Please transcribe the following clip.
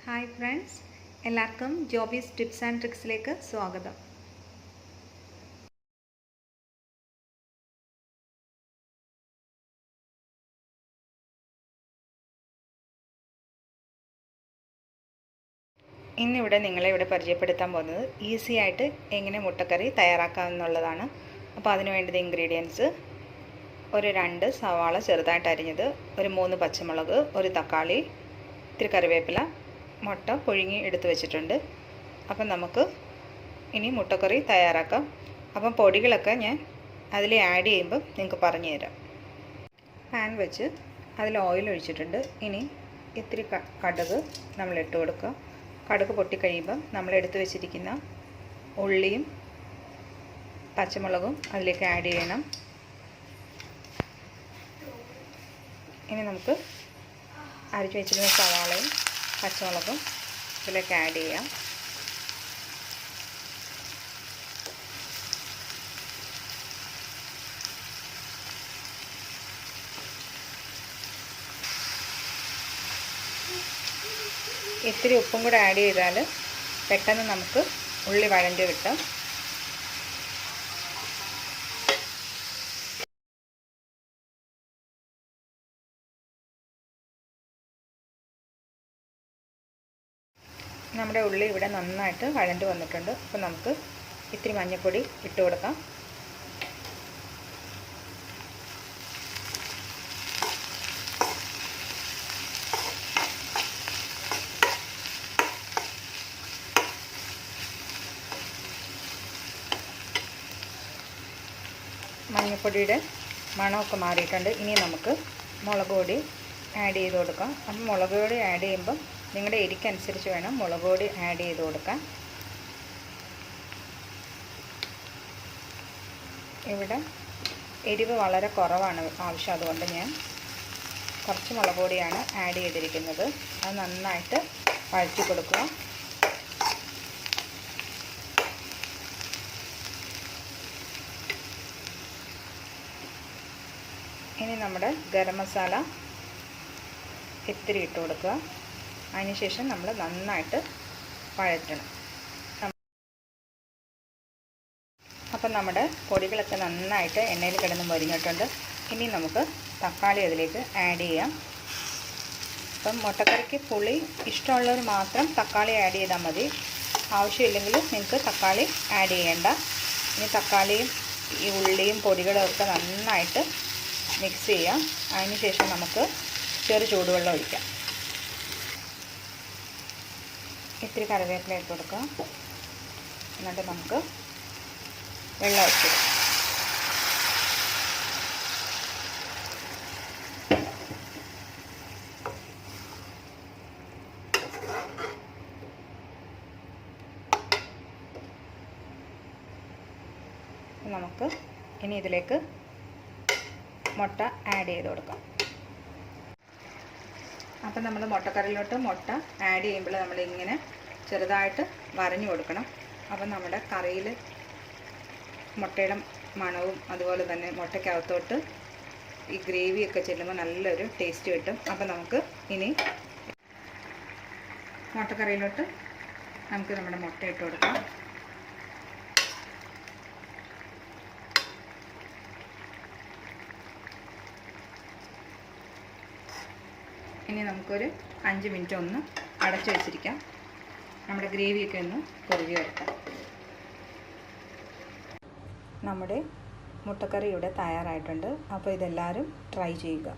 Hi friends, എല്ലാവർക്കും Joby's tips and ട്രിക്സിലേക്ക് സ്വാഗതം. ഇന്നിവിടെ നിങ്ങളെ പരിചയപ്പെടുത്താൻ പോകുന്നത് ഈസി ആയിട്ട് എങ്ങനെ മുട്ടക്കറി തയ്യാറാക്കാമെന്നുള്ളതാണ്. അപ്പോൾ അതിന് വേണ്ടത് ഇൻഗ്രീഡിയൻസ്: ഒരു 2 സവാള ചെറുതായിട്ട് അരിഞ്ഞത്, ഒരു 3 പച്ചമുളക്, ഒരു തക്കാളി, ഇത്തിരി കറിവേപ്പില, മുട്ട പുഴുങ്ങി എടുത്ത് വെച്ചിട്ടുണ്ട്. അപ്പം നമുക്ക് ഇനി മുട്ടക്കറി തയ്യാറാക്കാം. അപ്പം പൊടികളൊക്കെ ഞാൻ അതിൽ ആഡ് ചെയ്യുമ്പോൾ നിങ്ങൾക്ക് പറഞ്ഞു തരാം. പാൻ വെച്ച് അതിൽ ഓയിൽ ഒഴിച്ചിട്ടുണ്ട്. ഇനി ഇത്തിരി കടുക് നമ്മൾ ഇട്ട് കൊടുക്കുക. കടുക് പൊട്ടിക്കഴിയുമ്പം നമ്മൾ എടുത്ത് വെച്ചിരിക്കുന്ന ഉള്ളിയും പച്ചമുളകും അതിലേക്ക് ആഡ് ചെയ്യണം. ഇനി നമുക്ക് അരച്ച് വെച്ചിരുന്ന സവാളയും പച്ചമുളകും ഇതിലേക്ക് ആഡ് ചെയ്യാം. ഇത്തിരി ഉപ്പും കൂടെ ആഡ് ചെയ്താൽ പെട്ടെന്ന് നമുക്ക് ഉള്ളി വഴണ്ടി കിട്ടും. നമ്മുടെ ഉള്ളി ഇവിടെ നന്നായിട്ട് വഴണ്ട് വന്നിട്ടുണ്ട്. അപ്പോൾ നമുക്ക് ഇത്തിരി മഞ്ഞൾപ്പൊടി ഇട്ട് കൊടുക്കാം. മഞ്ഞൾപ്പൊടിയുടെ മണമൊക്കെ മാറിയിട്ടുണ്ട്. ഇനി നമുക്ക് മുളക് പൊടി ആഡ് ചെയ്ത് കൊടുക്കാം. അപ്പം മുളക് പൊടി ആഡ് ചെയ്യുമ്പം നിങ്ങളുടെ എരിക്കനുസരിച്ച് വേണം മുളക് പൊടി ആഡ് ചെയ്ത് കൊടുക്കാൻ. ഇവിടെ എരിവ് വളരെ കുറവാണ് ആവശ്യം, അതുകൊണ്ട് ഞാൻ കുറച്ച് മുളക് പൊടിയാണ് ആഡ് ചെയ്തിരിക്കുന്നത്. അത് നന്നായിട്ട് വഴറ്റി കൊടുക്കുക. ഇനി നമ്മുടെ ഗരം മസാല ഇത്തിരി ഇട്ട് കൊടുക്കുക. അതിനുശേഷം നമ്മൾ നന്നായിട്ട് വഴറ്റണം. അപ്പം നമ്മുടെ പൊടികളൊക്കെ നന്നായിട്ട് എണ്ണയിൽ കിടന്ന് മൊരിഞ്ഞിട്ടുണ്ട്. ഇനി നമുക്ക് തക്കാളി അതിലേക്ക് ആഡ് ചെയ്യാം. അപ്പം മുട്ടക്കറിക്ക് പുളി ഇഷ്ടമുള്ളവർ മാത്രം തക്കാളി ആഡ് ചെയ്താൽ മതി. ആവശ്യമില്ലെങ്കിൽ നിങ്ങൾക്ക് തക്കാളി ആഡ് ചെയ്യേണ്ട. ഇനി തക്കാളിയും ഈ ഉള്ളിയും പൊടികളും ഒക്കെ നന്നായിട്ട് മിക്സ് ചെയ്യാം. അതിനുശേഷം നമുക്ക് ചെറു ചൂടുവെള്ളം ഒഴിക്കാം. ഇത്തിരി കറിവേപ്പില ഇട്ട് കൊടുക്കാം. എന്നിട്ട് നമുക്ക് വെള്ളം ഒഴിച്ചിടാം. നമുക്ക് ഇനി ഇതിലേക്ക് മുട്ട ആഡ് ചെയ്ത് കൊടുക്കാം. അപ്പം നമ്മൾ മുട്ടക്കറിയിലോട്ട് മുട്ട ആഡ് ചെയ്യുമ്പോൾ നമ്മളിങ്ങനെ ചെറുതായിട്ട് വരഞ്ഞു കൊടുക്കണം. അപ്പം നമ്മുടെ കറിയിൽ മുട്ടയുടെ മണവും അതുപോലെ തന്നെ മുട്ടയ്ക്കകത്തോട്ട് ഈ ഗ്രേവിയൊക്കെ ചെല്ലുമ്പോൾ നല്ലൊരു ടേസ്റ്റ് കിട്ടും. അപ്പം നമുക്ക് ഇനി മുട്ടക്കറിയിലോട്ട് നമുക്ക് നമ്മുടെ മുട്ട ഇട്ട് കൊടുക്കാം. ഇനി നമുക്കൊരു 5 മിനിറ്റ് ഒന്ന് അടച്ചു വെച്ചിരിക്കാം. നമ്മുടെ ഗ്രേവിയൊക്കെ ഒന്ന് കുറുകി വരട്ടെ. നമ്മുടെ മുട്ടക്കറി ഇവിടെ തയ്യാറായിട്ടുണ്ട്. അപ്പോൾ ഇതെല്ലാവരും ട്രൈ ചെയ്യുക.